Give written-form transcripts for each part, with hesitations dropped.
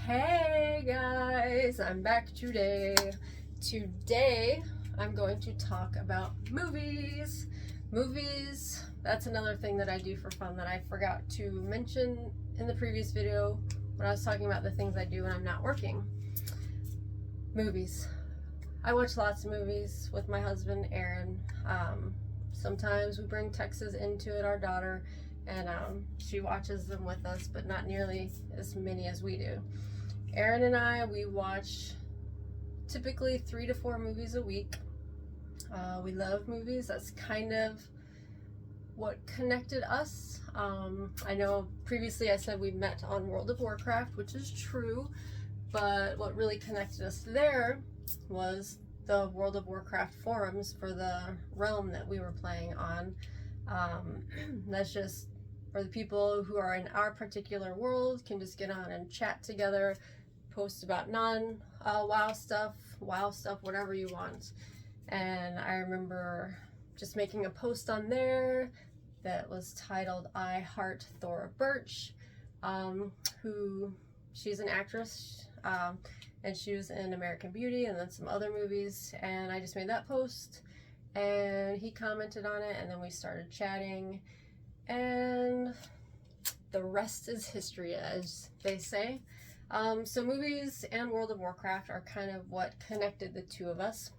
Hey guys, I'm back today. Today I'm going to talk about movies. Movies, that's another thing that I do for fun that I forgot to mention in the previous video when I was talking about the things I do when I'm not working. Movies. I watch lots of movies with my husband, Erin. Sometimes we bring Texas into it, our daughter, and she watches them with us, but not nearly as many as we do. Erin and I, we watch typically 3 to 4 movies a week. We love movies. That's kind of what connected us. I know previously I said we met on World of Warcraft, which is true, but what really connected us there was the World of Warcraft forums for the realm that we were playing on. That's just for the people who are in our particular world, can just get on and chat together, post about WoW stuff, whatever you want. And I remember just making a post on there that was titled I Heart Thora Birch, who she's an actress, and she was in American Beauty and then some other movies, and I just made that post and he commented on it, and then we started chatting, and the rest is history, as they say. So movies and World of Warcraft are kind of what connected the two of us,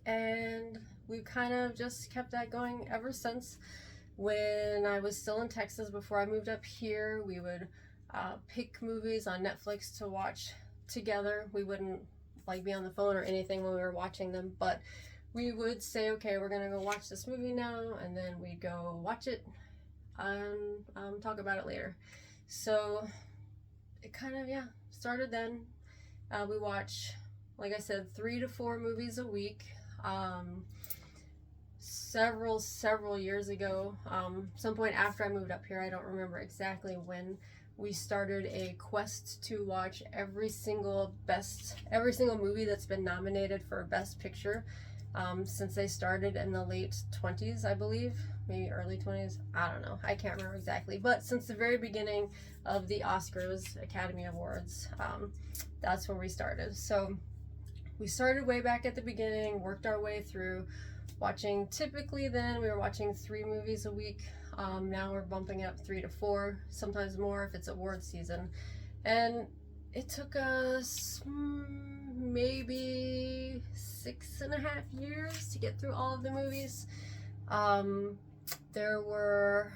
and we've kind of just kept that going ever since. When I was still in Texas before I moved up here, we would pick movies on Netflix to watch together. We wouldn't be on the phone or anything when we were watching them, but we would say, okay, we're gonna go watch this movie now, and then we'd go watch it and talk about it later. So it kind of started then. We watch, like I said, 3 to 4 movies a week. Several years ago, some point after I moved up here, I don't remember exactly when, we started a quest to watch every single movie that's been nominated for Best Picture, since they started in the late 20s, I believe, maybe early 20s, I don't know, I can't remember exactly, but since the very beginning of the Oscars, Academy Awards, that's where we started. So we started way back at the beginning, worked our way through watching. Typically then we were watching 3 movies a week. Now we're bumping it up 3 to 4, sometimes more if it's award season. And it took us maybe 6.5 years to get through all of the movies. There were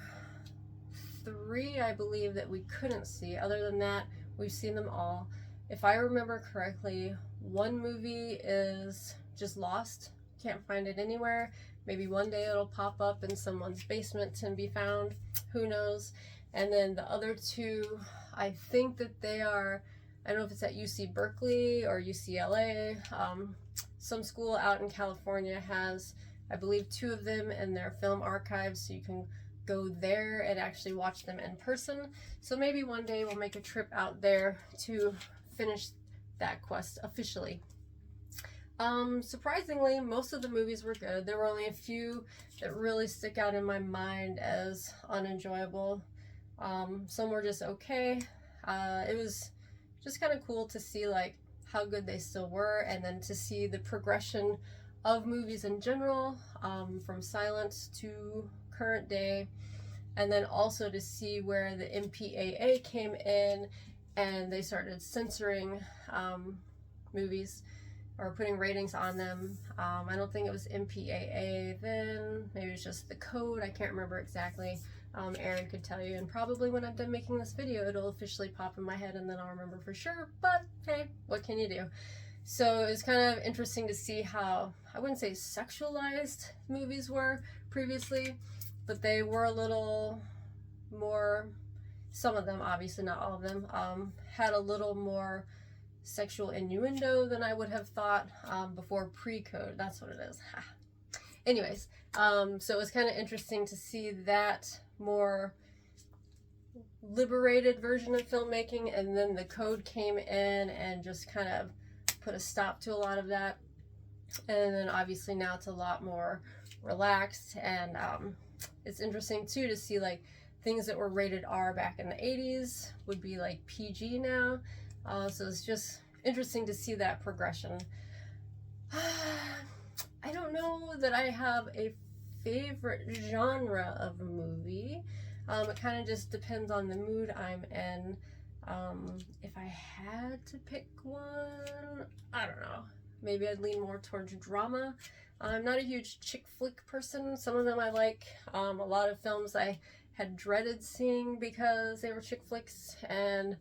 3, I believe, that we couldn't see. Other than that, we've seen them all. If I remember correctly, one movie is just lost. Can't find it anywhere. Maybe one day it'll pop up in someone's basement and be found. Who knows? And then the other 2, I think that they are, I don't know if it's at UC Berkeley or UCLA. Some school out in California has, I believe, 2 of them in their film archives, so you can go there and actually watch them in person. So maybe one day we'll make a trip out there to finish that quest officially. Surprisingly, most of the movies were good. There were only a few that really stick out in my mind as unenjoyable. Some were just okay. It was just kind of cool to see how good they still were, and then to see the progression of movies in general, from silent to current day, and then also to see where the MPAA came in and they started censoring movies or putting ratings on them. I don't think it was MPAA then, maybe it's just the code, I can't remember exactly. Erin could tell you, and probably when I'm done making this video it'll officially pop in my head and then I'll remember for sure, but hey, what can you do? So it was kind of interesting to see how, I wouldn't say sexualized movies were previously, but they were a little more, some of them, obviously not all of them, had a little more sexual innuendo than I would have thought before pre-code. That's what it is. Anyways, so it was kind of interesting to see that more liberated version of filmmaking, and then the code came in and just kind of put a stop to a lot of that. And then obviously now it's a lot more relaxed, and it's interesting too to see things that were rated R back in the 80s would be PG now. So it's just interesting to see that progression. I don't know that I have a favorite genre of movie. It kind of just depends on the mood I'm in. If I had to pick one, I don't know. Maybe I'd lean more towards drama. I'm not a huge chick flick person. Some of them I like. A lot of films I had dreaded seeing because they were chick flicks, and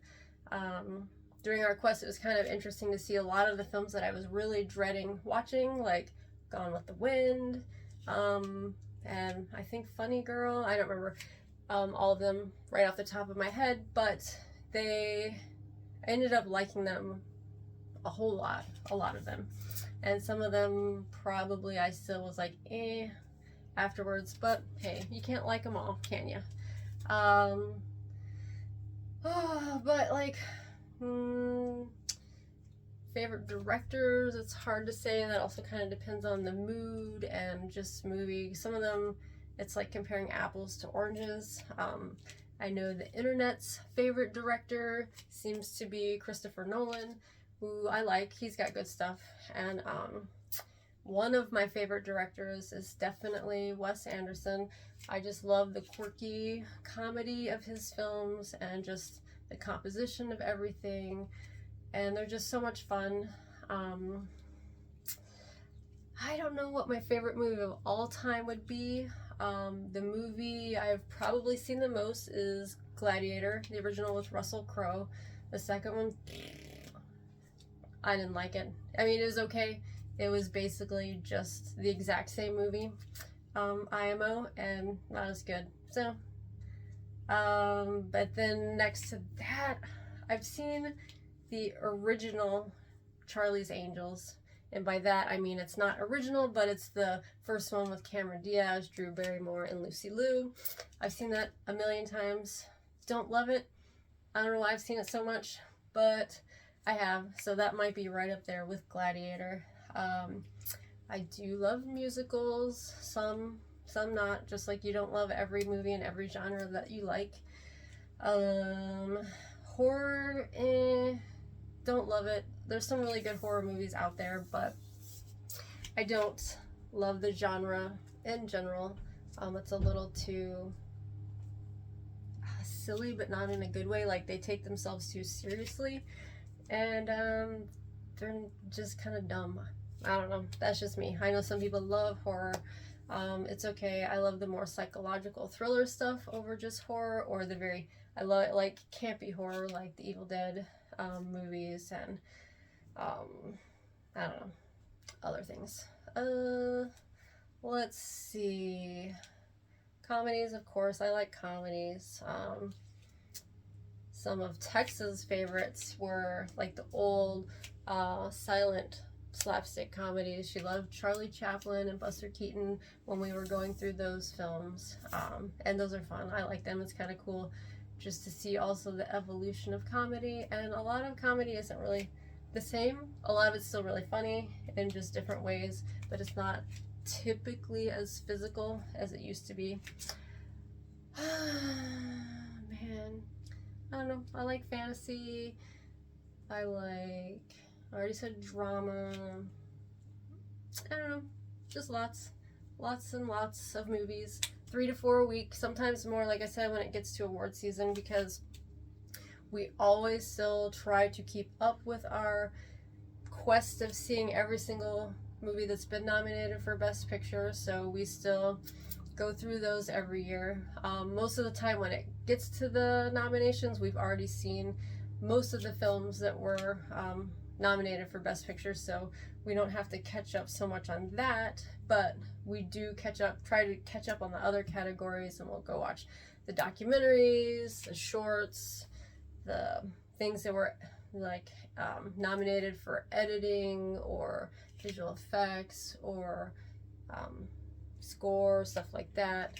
during our quest, it was kind of interesting to see a lot of the films that I was really dreading watching, like Gone with the Wind, and I think Funny Girl. I don't remember all of them right off the top of my head, but I ended up liking them a whole lot, a lot of them. And some of them probably I still was like, afterwards, but hey, you can't like them all, can you? But like, favorite directors, it's hard to say. That also kind of depends on the mood and just movie. Some of them, it's like comparing apples to oranges. I know the internet's favorite director seems to be Christopher Nolan, who I like. He's got good stuff. And one of my favorite directors is definitely Wes Anderson. I just love the quirky comedy of his films and just the composition of everything, and they're just so much fun. I don't know what my favorite movie of all time would be. The movie I've probably seen the most is Gladiator, the original with Russell Crowe. The second one, I didn't like it. I mean, it was okay. It was basically just the exact same movie, IMO, and not as good. So, but then next to that, I've seen the original Charlie's Angels. And by that, I mean it's not original, but it's the first one with Cameron Diaz, Drew Barrymore, and Lucy Liu. I've seen that a million times. Don't love it. I don't know why I've seen it so much, but I have. So that might be right up there with Gladiator. I do love musicals. Some not. Just like you don't love every movie and every genre that you like. Horror, don't love it. There's some really good horror movies out there, but I don't love the genre in general. It's a little too silly, but not in a good way. Like, they take themselves too seriously, and they're just kind of dumb. I don't know. That's just me. I know some people love horror. It's okay. I love the more psychological thriller stuff over just horror, or I love like campy horror, like the Evil Dead movies, and I don't know, other things. Let's see. Comedies, of course. I like comedies. Some of Tex's favorites were like the old silent slapstick comedies. She loved Charlie Chaplin and Buster Keaton when we were going through those films. And those are fun. I like them. It's kind of cool just to see also the evolution of comedy. And a lot of comedy isn't really the same. A lot of it's still really funny in just different ways, but it's not typically as physical as it used to be. Man, I don't know. I like fantasy. I already said drama. I don't know. Just lots and lots of movies. 3 to 4 a week, sometimes more, like I said, when it gets to award season, because we always still try to keep up with our quest of seeing every single movie that's been nominated for Best Picture. So we still go through those every year. Most of the time when it gets to the nominations, we've already seen most of the films that were nominated for Best Picture, so we don't have to catch up so much on that, but we do try to catch up on the other categories, and we'll go watch the documentaries, the shorts, the things that were like nominated for editing or visual effects or score, stuff like that.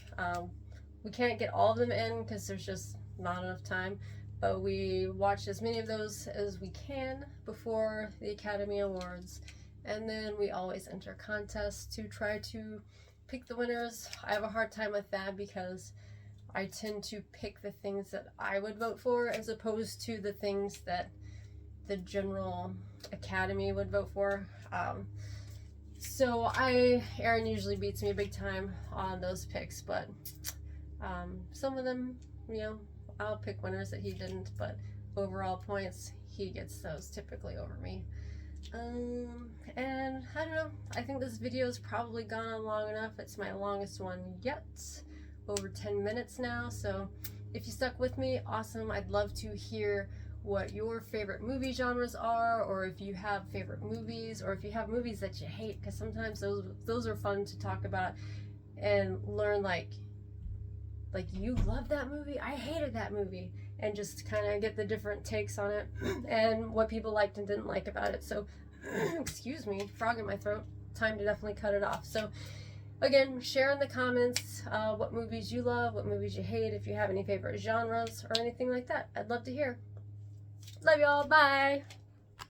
We can't get all of them in because there's just not enough time, but we watch as many of those as we can before the Academy Awards, and then we always enter contests to try to pick the winners. I have a hard time with that because I tend to pick the things that I would vote for as opposed to the things that the general academy would vote for. So Erin usually beats me big time on those picks, but some of them, you know, I'll pick winners that he didn't, but overall points, he gets those typically over me. And I don't know, I think this video has probably gone on long enough. It's my longest one yet, over 10 minutes now. So if you stuck with me, awesome. I'd love to hear what your favorite movie genres are, or if you have favorite movies, or if you have movies that you hate, because sometimes those are fun to talk about and learn, like you love that movie, I hated that movie, and just kind of get the different takes on it and what people liked and didn't like about it. So excuse me, frog in my throat, time to definitely cut it off. So again, share in the comments what movies you love, what movies you hate, if you have any favorite genres or anything like that. I'd love to hear. Love y'all, bye.